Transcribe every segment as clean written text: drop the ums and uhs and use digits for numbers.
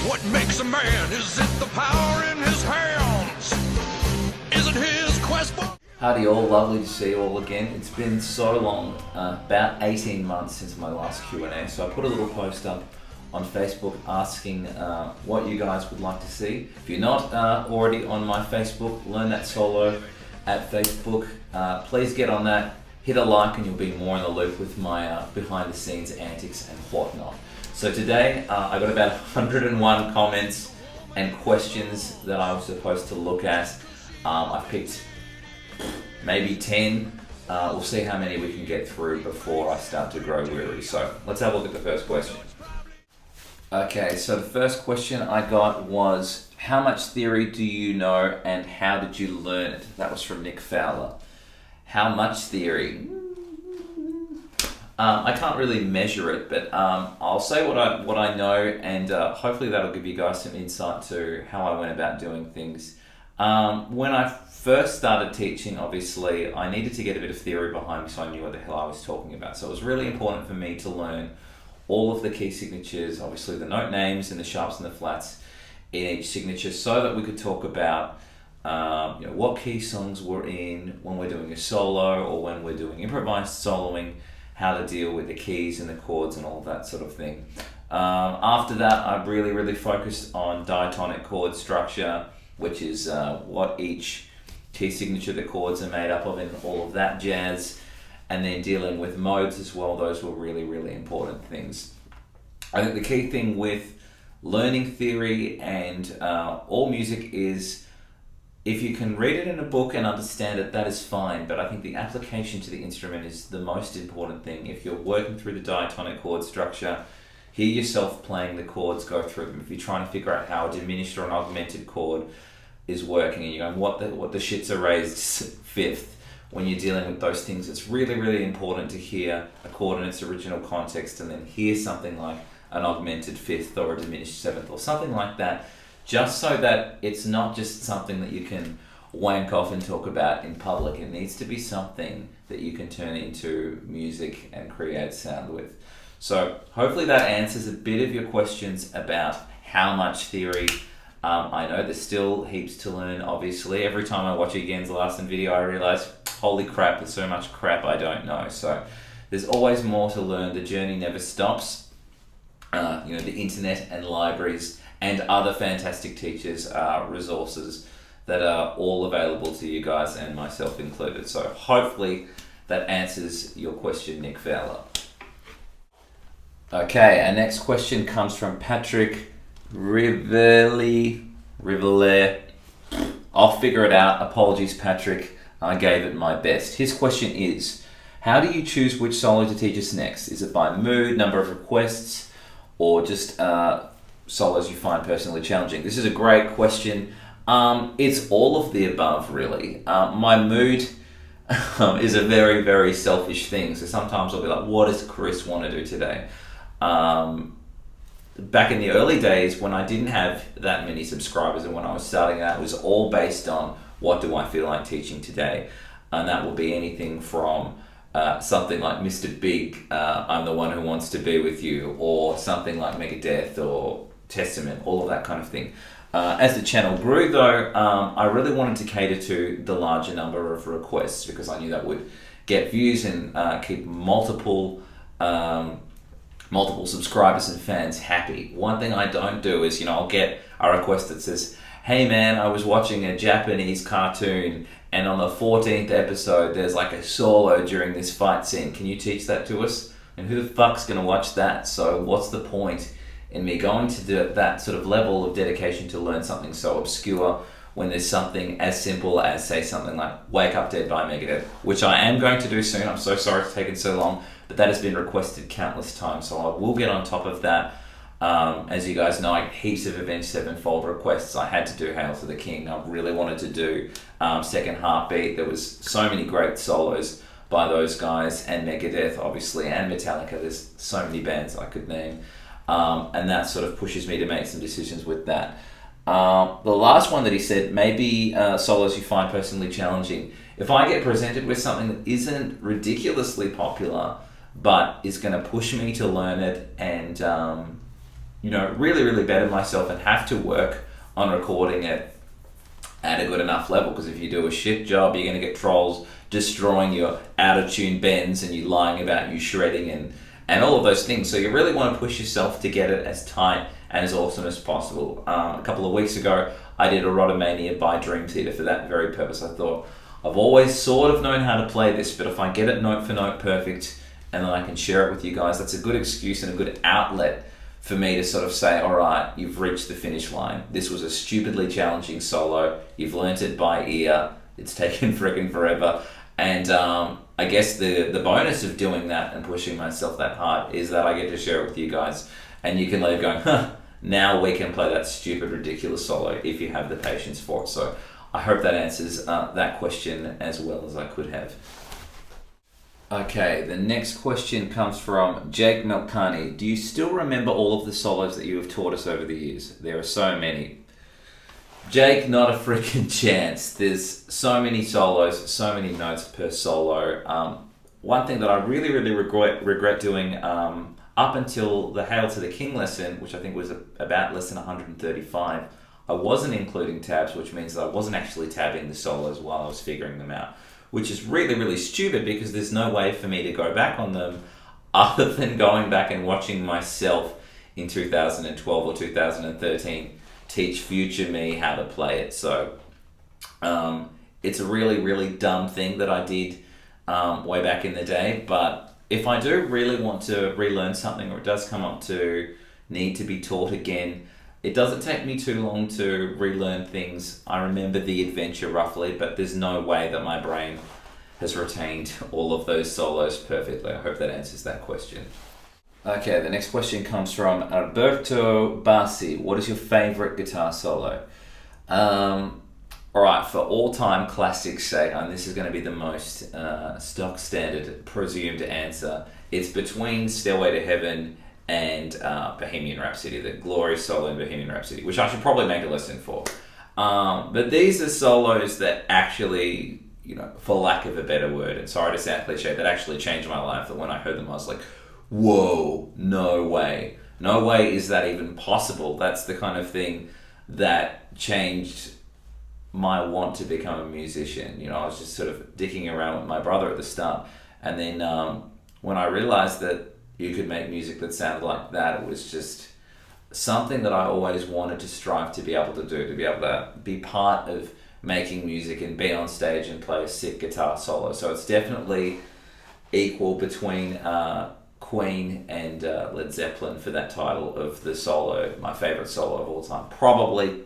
What makes a man? Is it the power in his hands? Is it his quest for... Howdy all, lovely to see you all again. It's been so long, about 18 months since my last Q&A, so I put a little post up on Facebook asking what you guys would like to see. If you're not already on my Facebook, Learn That Solo at Facebook, please get on that, hit a like and you'll be more in the loop with my behind the scenes antics and whatnot. So today I got about 101 comments and questions that I was supposed to look at. I've picked maybe 10. We'll see how many we can get through before I start to grow weary. So let's have a look at the first question. Okay, so the first question I got was, how much theory do you know and how did you learn it? That was from Nick Fowler. How much theory? I can't really measure it, but I'll say what I know, and hopefully that'll give you guys some insight to how I went about doing things. When I first started teaching, obviously, I needed to get a bit of theory behind me so I knew what the hell I was talking about. So it was really important for me to learn all of the key signatures, obviously the note names and the sharps and the flats in each signature, so that we could talk about what key songs we're in when we're doing a solo or when we're doing improvised soloing, how to deal with the keys and the chords and all that sort of thing. After that, I really focused on diatonic chord structure, which is what each key signature the chords are made up of and all of that jazz, and then dealing with modes as well. Those were really important things. I think the key thing with learning theory and all music is, if you can read it in a book and understand it, that is fine, but I think the application to the instrument is the most important thing. If you're working through the diatonic chord structure, hear yourself playing the chords, go through them. If you're trying to figure out how a diminished or an augmented chord is working and you're going, what the shit's a raised fifth, when you're dealing with those things, it's really important to hear a chord in its original context and then hear something like an augmented fifth or a diminished seventh or something like that, just so that it's not just something that you can wank off and talk about in public. It needs to be something that you can turn into music and create sound with. So hopefully that answers a bit of your questions about how much theory. I know there's still heaps to learn, obviously. Every time I watch Again's Larson video, I realize, holy crap, there's so much crap I don't know. So there's always more to learn. The journey never stops. The internet and libraries and other fantastic teachers are resources that are all available to you guys and myself included. So hopefully that answers your question, Nick Fowler. Okay, our next question comes from Patrick Rivelle. I'll figure it out. Apologies, Patrick. I gave it my best. His question is, how do you choose which solo to teach us next? Is it by mood, number of requests, or just solos you find personally challenging? This is a great question. It's all of the above, really. My mood is a very selfish thing. So sometimes I'll be like, what does Chris want to do today? Back in the early days when I didn't have that many subscribers and when I was starting out, it was all based on what do I feel like teaching today. And that will be anything from something like Mr. Big, I'm the one who wants to be with you, or something like Megadeth or Testament, all of that kind of thing. As the channel grew though, I really wanted to cater to the larger number of requests because I knew that would get views and keep multiple subscribers and fans happy. One thing I don't do is, I'll get a request that says, hey man, I was watching a Japanese cartoon and on the 14th episode there's like a solo during this fight scene. Can you teach that to us? And who the fuck's gonna watch that? So what's the point in me going to that sort of level of dedication to learn something so obscure when there's something as simple as, say, something like Wake Up Dead by Megadeth, which I am going to do soon. I'm so sorry it's taken so long, but that has been requested countless times, so I will get on top of that. As you guys know, I had heaps of Avenged Sevenfold requests. I had to do Hail to the King. I really wanted to do Second Heartbeat. There was so many great solos by those guys, and Megadeth, obviously, and Metallica. There's so many bands I could name. And that sort of pushes me to make some decisions with that. The last one that he said, maybe solos you find personally challenging. If I get presented with something that isn't ridiculously popular, but is going to push me to learn it and really, really better myself and have to work on recording it at a good enough level, because if you do a shit job, you're going to get trolls destroying your out-of-tune bends and you lying about you shredding and all of those things. So you really want to push yourself to get it as tight and as awesome as possible. A couple of weeks ago, I did Erotomania by Dream Theater for that very purpose. I thought, I've always sort of known how to play this, but if I get it note for note perfect and then I can share it with you guys, that's a good excuse and a good outlet for me to sort of say, all right, you've reached the finish line. This was a stupidly challenging solo. You've learnt it by ear. It's taken freaking forever. And I guess the bonus of doing that and pushing myself that hard is that I get to share it with you guys. And you can leave going, now we can play that stupid, ridiculous solo if you have the patience for it. So I hope that answers that question as well as I could have. Okay, the next question comes from Jake Melkani. Do you still remember all of the solos that you have taught us over the years? There are so many. Jake, not a freaking chance. There's so many solos, so many notes per solo. One thing that I really, really regret doing up until the Hail to the King lesson, which I think was about lesson 135, I wasn't including tabs, which means that I wasn't actually tabbing the solos while I was figuring them out, which is really, really stupid because there's no way for me to go back on them other than going back and watching myself in 2012 or 2013 teach future me how to play it. So it's a really, really dumb thing that I did way back in the day. But if I do really want to relearn something, or it does come up to need to be taught again, it doesn't take me too long to relearn things. I remember the adventure roughly, but there's no way that my brain has retained all of those solos perfectly. I hope that answers that question. Okay, the next question comes from Alberto Bassi. What is your favorite guitar solo? All right, for all-time classics' sake, and this is going to be the most stock standard presumed answer, it's between Stairway to Heaven and Bohemian Rhapsody, the glorious solo in Bohemian Rhapsody, which I should probably make a lesson for. But these are solos that actually, for lack of a better word, and sorry to sound cliche, that actually changed my life. That when I heard them, I was like, whoa, no way. No way is that even possible. That's the kind of thing that changed my want to become a musician. I was just sort of dicking around with my brother at the start. And then when I realized that you could make music that sounded like that, it was just something that I always wanted to strive to be able to do, to be able to be part of making music and be on stage and play a sick guitar solo. So it's definitely equal between Queen and Led Zeppelin for that title of the solo, my favorite solo of all time. Probably,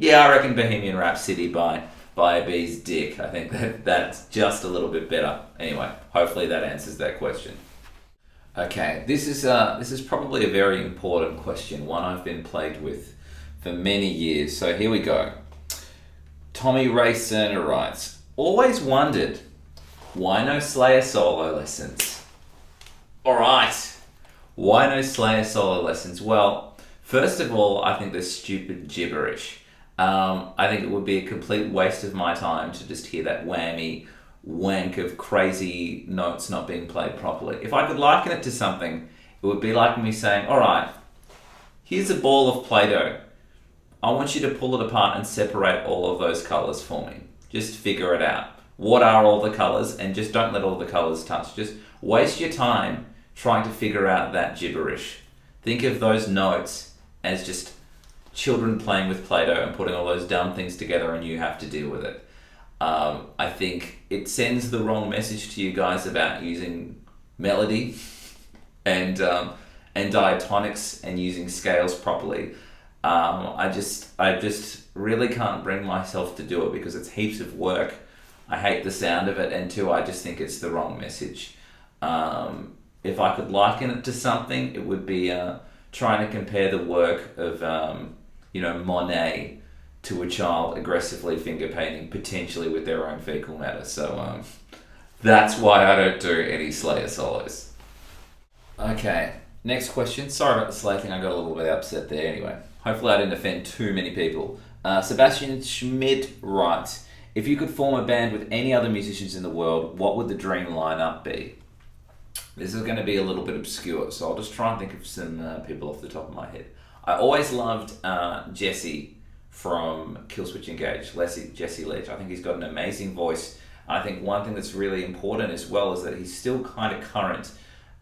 I reckon Bohemian Rhapsody by a Bee's Dick. I think that's just a little bit better. Anyway, hopefully that answers that question. Okay, this is probably a very important question, one I've been plagued with for many years. So here we go. Tommy Ray Cerner writes, always wondered, why no Slayer solo lessons? Alright, why no Slayer solo lessons? Well, first of all, I think they're stupid gibberish. I think it would be a complete waste of my time to just hear that whammy wank of crazy notes not being played properly. If I could liken it to something, it would be like me saying, alright, here's a ball of Play-Doh. I want you to pull it apart and separate all of those colours for me. Just figure it out. What are all the colours? And just don't let all the colours touch. Just waste your time trying to figure out that gibberish. Think of those notes as just children playing with Play-Doh and putting all those dumb things together, and you have to deal with it. I think it sends the wrong message to you guys about using melody and diatonics and using scales properly. I just really can't bring myself to do it because it's heaps of work. I hate the sound of it, and two, I just think it's the wrong message. If I could liken it to something, it would be trying to compare the work of Monet to a child aggressively finger painting, potentially with their own fecal matter. So that's why I don't do any Slayer solos. Okay, next question. Sorry about the Slayer thing, I got a little bit upset there. Anyway, hopefully I didn't offend too many people. Sebastian Schmidt writes, if you could form a band with any other musicians in the world, what would the dream lineup be? This is going to be a little bit obscure, so I'll just try and think of some people off the top of my head. I always loved Jesse from Killswitch Engage, Jesse Ledge. I think he's got an amazing voice. I think one thing that's really important as well is that he's still kind of current.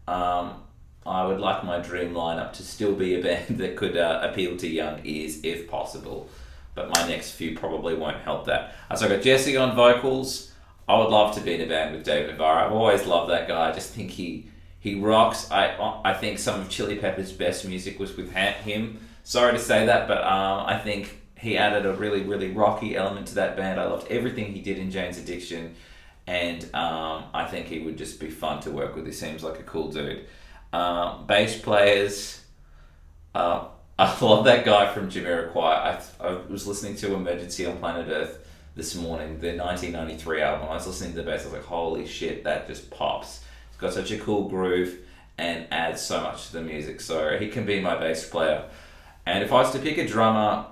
I would like my dream lineup to still be a band that could appeal to young ears if possible. But my next few probably won't help that. So I got Jesse on vocals. I would love to be in a band with David Navarro. I've always loved that guy. I just think he rocks. I think some of Chili Pepper's best music was with him. Sorry to say that, but I think he added a really, really rocky element to that band. I loved everything he did in Jane's Addiction, and I think he would just be fun to work with. He seems like a cool dude. Bass players, I love that guy from Jamiroquai. I was listening to Emergency on Planet Earth this morning, the 1993 album. I was listening to the bass, I was like, holy shit, that just pops. It's got such a cool groove and adds so much to the music, so he can be my bass player. And if I was to pick a drummer,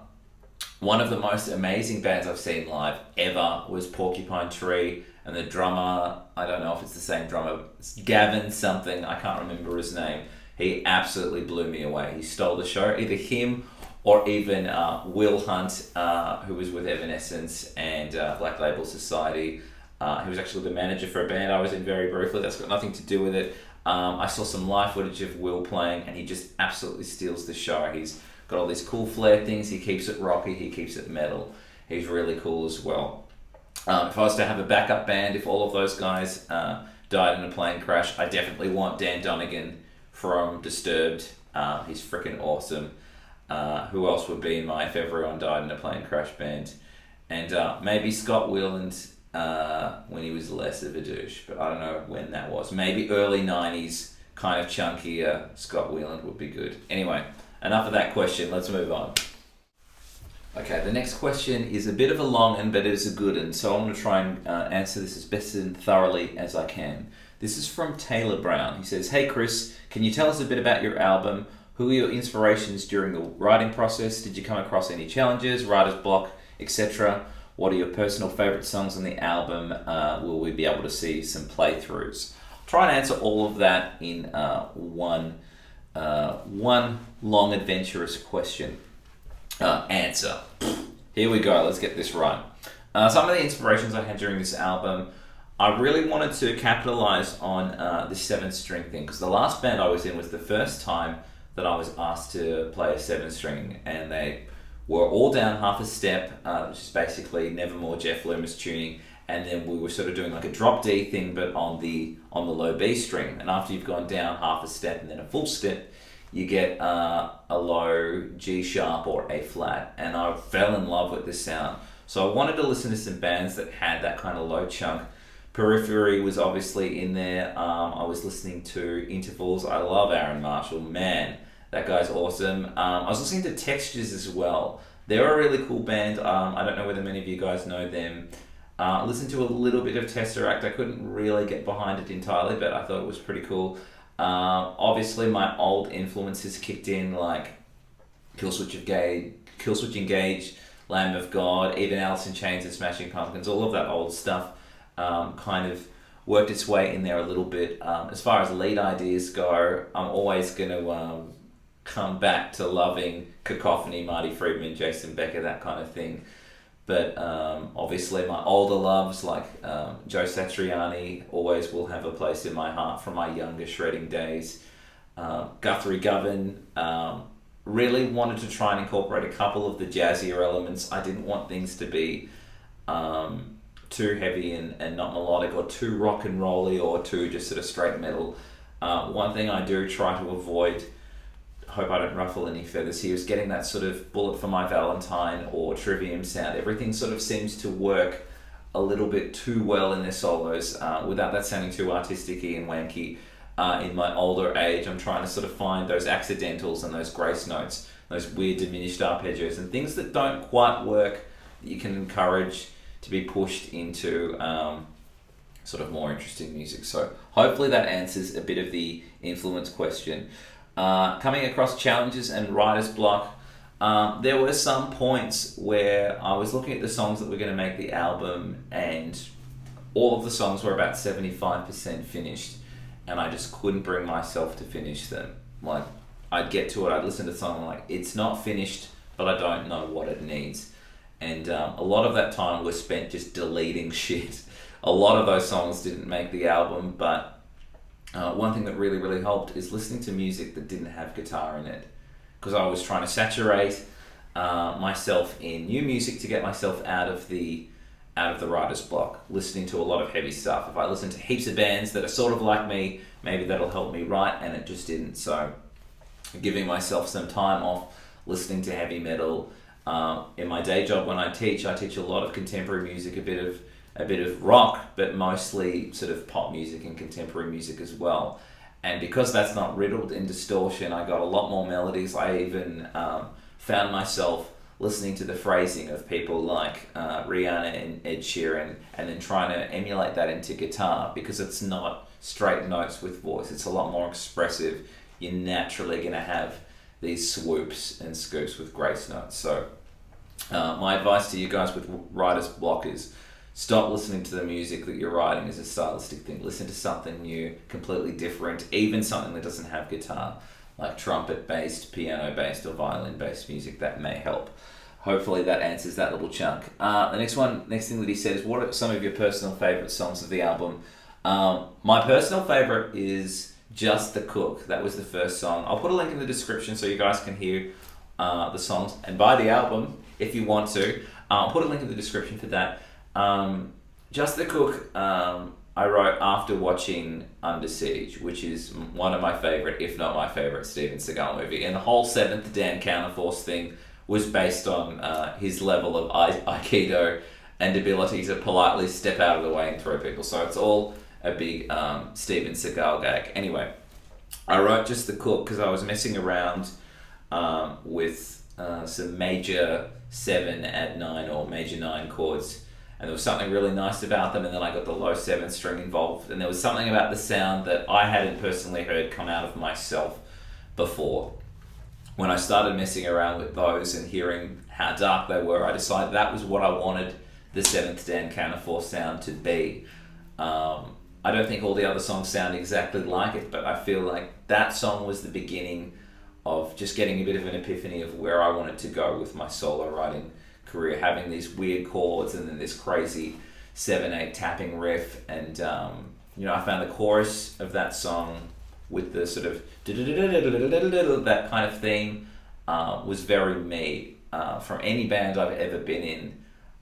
one of the most amazing bands I've seen live ever was Porcupine Tree, and the drummer, I don't know if it's the same drummer, it's Gavin something, I can't remember his name. He absolutely blew me away. He stole the show, either him or even Will Hunt, who was with Evanescence and Black Label Society. He was actually the manager for a band I was in very briefly. That's got nothing to do with it. I saw some live footage of Will playing, and he just absolutely steals the show. He's got all these cool flair things. He keeps it rocky. He keeps it metal. He's really cool as well. If I was to have a backup band, if all of those guys died in a plane crash, I definitely want Dan Donegan from Disturbed. He's freaking awesome. Who else would be in my if everyone died in a plane crash band? And maybe Scott Weiland when he was less of a douche, but I don't know when that was. Maybe early 90s, kind of chunkier Scott Weiland would be good. Anyway, enough of that question. Let's move on. Okay, the next question is a bit of a long one, but it is a good one, so I'm going to try and answer this as best and thoroughly as I can. This is from Taylor Brown. He says, "Hey Chris, can you tell us a bit about your album? Who were your inspirations during the writing process? Did you come across any challenges, writer's block, etc.? What are your personal favourite songs on the album? Will we be able to see some playthroughs?" I'll try and answer all of that in one long adventurous question. Answer. Here we go, let's get this right. Some of the inspirations I had during this album, I really wanted to capitalize on the 7-string thing, because the last band I was in was the first time that I was asked to play a 7-string, and they were all down half a step, which is basically Nevermore Jeff Loomis tuning, and then we were sort of doing like a drop D thing, but on the low B string. And after you've gone down half a step and then a full step, you get a low G sharp or A flat, and I fell in love with this sound. So I wanted to listen to some bands that had that kind of low chunk. Periphery was obviously in there. I was listening to Intervals. I love Aaron Marshall, man, that guy's awesome. I was listening to Textures as well. They're a really cool band. I don't know whether many of you guys know them. Listened to a little bit of Tesseract. I couldn't really get behind it entirely, but I thought it was pretty cool. Obviously my old influences kicked in, like Killswitch Engage, Lamb of God, even Alice in Chains and Smashing Pumpkins. All of that old stuff kind of worked its way in there a little bit. As far as lead ideas go, I'm always going to come back to loving Cacophony, Marty Friedman, Jason Becker, that kind of thing. But obviously my older loves like Joe Satriani always will have a place in my heart from my younger shredding days. Guthrie Govan, really wanted to try and incorporate a couple of the jazzier elements. I didn't want things to be too heavy and not melodic, or too rock and rolly, or too just sort of straight metal. One thing I do try to avoid, hope I don't ruffle any feathers here, is getting that sort of Bullet for My Valentine or Trivium sound. Everything sort of seems to work a little bit too well in their solos without that sounding too artistic-y and wanky. In my older age, I'm trying to sort of find those accidentals and those grace notes, those weird diminished arpeggios and things that don't quite work, that you can encourage to be pushed into sort of more interesting music. So hopefully that answers a bit of the influence question. Coming across challenges and writer's block, there were some points where I was looking at the songs that were going to make the album, and all of the songs were about 75% finished, and I just couldn't bring myself to finish them. Like, I'd get to it, I'd listen to the song, like, it's not finished, but I don't know what it needs. And a lot of that time was spent just deleting shit. A lot of those songs didn't make the album, but one thing that really, really helped is listening to music that didn't have guitar in it. Because I was trying to saturate myself in new music to get myself out of the writer's block, listening to a lot of heavy stuff. If I listen to heaps of bands that are sort of like me, maybe that'll help me write, and it just didn't. So giving myself some time off, listening to heavy metal. In my day job when I teach a lot of contemporary music, a bit of rock, but mostly sort of pop music and contemporary music as well. And because that's not riddled in distortion, I got a lot more melodies. I even found myself listening to the phrasing of people like Rihanna and Ed Sheeran, and then trying to emulate that into guitar, because it's not straight notes with voice. It's a lot more expressive. You're naturally going to have these swoops and scoops with grace notes. So my advice to you guys with writer's block is stop listening to the music that you're writing as a stylistic thing. Listen to something new, completely different, even something that doesn't have guitar, like trumpet-based, piano-based, or violin-based music. That may help. Hopefully that answers that little chunk. The next thing that he said is, what are some of your personal favourite songs of the album? My personal favourite is Just the Cook. That was the first song. I'll put a link in the description so you guys can hear the songs and buy the album if you want to. I'll put a link in the description for that. Just the Cook, I wrote after watching Under Siege, which is one of my favourite, if not my favourite, Steven Seagal movie. And the whole Seventh Dan COUNTERFORCE thing was based on his level of Aikido and ability to politely step out of the way and throw people. So it's all a big Steven Seagal gag. Anyway, I wrote Just the Cook because I was messing around with some major 7 at 9 or major 9 chords, and there was something really nice about them, and then I got the low 7 string involved, and there was something about the sound that I hadn't personally heard come out of myself before. When I started messing around with those and hearing how dark they were, I decided that was what I wanted the 7th Dan COUNTERFORCE sound to be. I don't think all the other songs sound exactly like it, but I feel like that song was the beginning of just getting a bit of an epiphany of where I wanted to go with my solo writing career, having these weird chords and then this crazy 7/8 tapping riff. And I found the chorus of that song with the sort of that kind of theme was very me. From any band I've ever been in,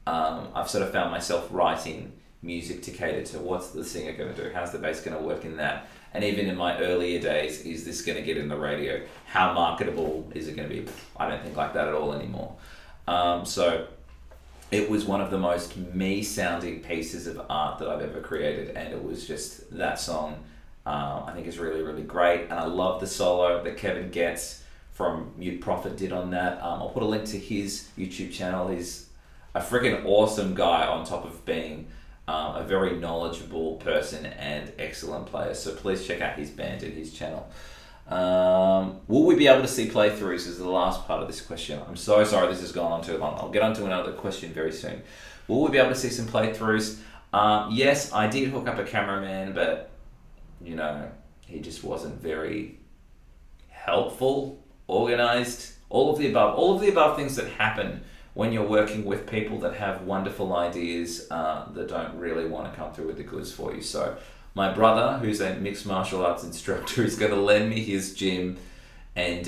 I've sort of found myself writing music to cater to what's the singer going to do, how's the bass going to work in that. And even in my earlier days, is this going to get in the radio? How marketable is it going to be? I don't think like that at all anymore. So it was one of the most me-sounding pieces of art that I've ever created, and it was just that song. I think is really, really great, and I love the solo that Kevin Getz from Mute Prophet did on that. I'll put a link to his YouTube channel. He's a freaking awesome guy on top of being a very knowledgeable person and excellent player. So please check out his band and his channel. Will we be able to see playthroughs is the last part of this question. I'm so sorry this has gone on too long. I'll get on to another question very soon. Will we be able to see some playthroughs? Yes, I did hook up a cameraman, but he just wasn't very helpful, organized, all of the above things that happen when you're working with people that have wonderful ideas that don't really want to come through with the goods for you. So my brother, who's a mixed martial arts instructor, is going to lend me his gym, and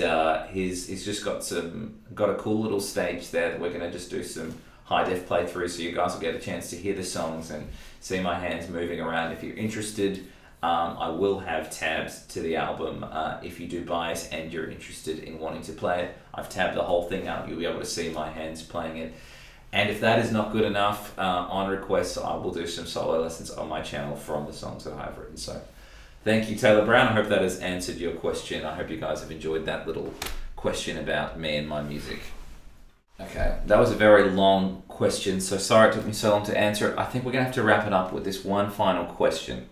he's just got a cool little stage there that we're going to just do some high def playthroughs, so you guys will get a chance to hear the songs and see my hands moving around. If you're interested, I will have tabs to the album. If you do buy it and you're interested in wanting to play it, I've tabbed the whole thing out. You'll be able to see my hands playing it. And if that is not good enough, on request, I will do some solo lessons on my channel from the songs that I've written. So thank you, Taylor Brown. I hope that has answered your question. I hope you guys have enjoyed that little question about me and my music. Okay, that was a very long question, so sorry it took me so long to answer it. I think we're going to have to wrap it up with this one final question.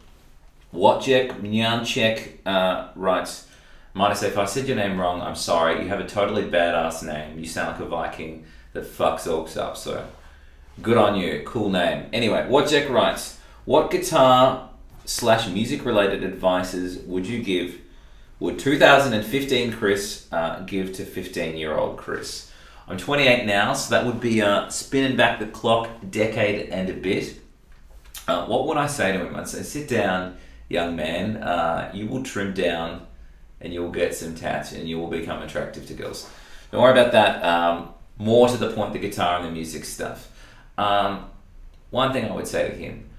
Wojciech Mnianchek writes, Midas, if I said your name wrong, I'm sorry. You have a totally badass name. You sound like a Viking that fucks orcs up, so good on you. Cool name. Anyway, Wojciech writes, what guitar/music related advices would you give would 2015 Chris give to 15-year-old Chris? I'm 28 now, so that would be spinning back the clock a decade and a bit. What would I say to him? I'd say, sit down, young man. You will trim down and you will get some tats and you will become attractive to girls. Don't worry about that. More to the point, the guitar and the music stuff. One thing I would say to him,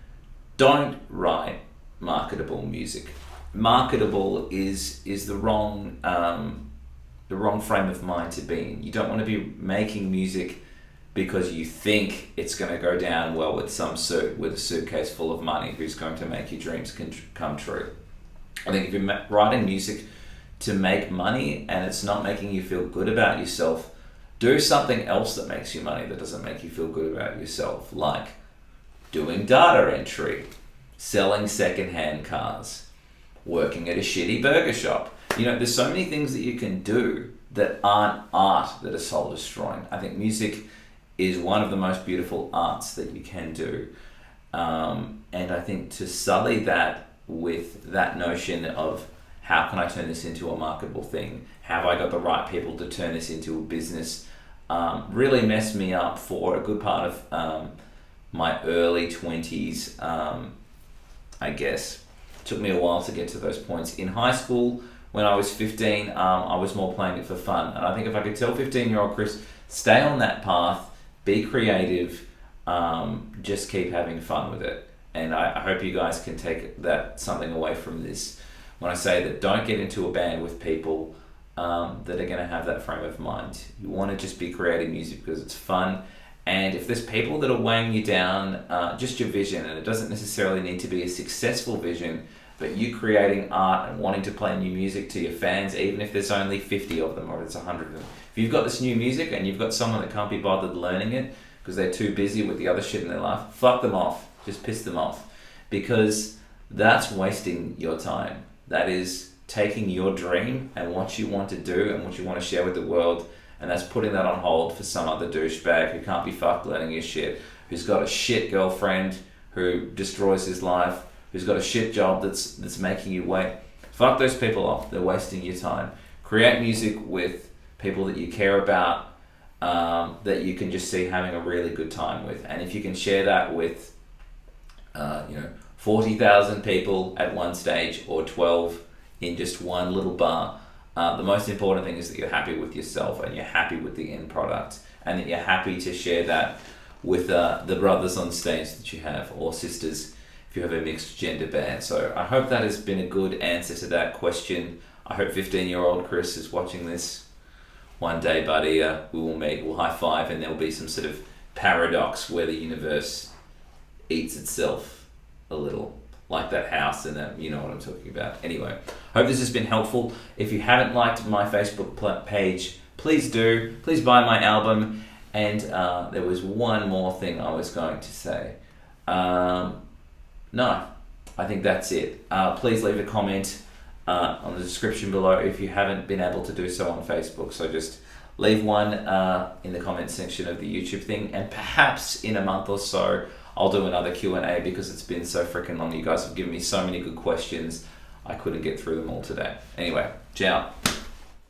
don't write marketable music. Marketable is the wrong frame of mind to be in. You don't want to be making music because you think it's going to go down well with some suit with a suitcase full of money who's going to make your dreams come true. I think if you're writing music to make money and it's not making you feel good about yourself, do something else that makes you money that doesn't make you feel good about yourself, like doing data entry, selling secondhand cars, working at a shitty burger shop. There's so many things that you can do that aren't art that are soul destroying. I think music is one of the most beautiful arts that you can do. And I think to sully that with that notion of how can I turn this into a marketable thing? Have I got the right people to turn this into a business? Really messed me up for a good part of my early 20s, I guess. Took me a while to get to those points. In high school, when I was 15, I was more playing it for fun. And I think if I could tell 15-year-old Chris, stay on that path, be creative, just keep having fun with it. And I hope you guys can take something away from this when I say that don't get into a band with people that are going to have that frame of mind. You want to just be creating music because it's fun. And if there's people that are weighing you down, just your vision, and it doesn't necessarily need to be a successful vision, but you creating art and wanting to play new music to your fans, even if there's only 50 of them or it's 100 of them. If you've got this new music and you've got someone that can't be bothered learning it because they're too busy with the other shit in their life, fuck them off. Just piss them off. Because that's wasting your time. That is taking your dream and what you want to do and what you want to share with the world, and that's putting that on hold for some other douchebag who can't be fucked learning his shit, who's got a shit girlfriend who destroys his life, who's got a shit job that's making you wait. Fuck those people off. They're wasting your time. Create music with people that you care about, that you can just see having a really good time with. And if you can share that with 40,000 people at one stage or 12 in just one little bar, the most important thing is that you're happy with yourself and you're happy with the end product, and that you're happy to share that with the brothers on stage that you have, or sisters if you have a mixed gender band. So I hope that has been a good answer to that question. I hope 15-year-old Chris is watching this. One day, buddy, we will meet, we'll high five, and there will be some sort of paradox where the universe eats itself a little, like that house, and that, you know what I'm talking about. Anyway, hope this has been helpful. If you haven't liked my Facebook page, please do. Please buy my album. And there was one more thing I was going to say. No, I think that's it. Please leave a comment on the description below if you haven't been able to do so on Facebook. So just leave one in the comment section of the YouTube thing, and perhaps in a month or so I'll do another Q&A because it's been so freaking long. You guys have given me so many good questions. I couldn't get through them all today. Anyway, ciao.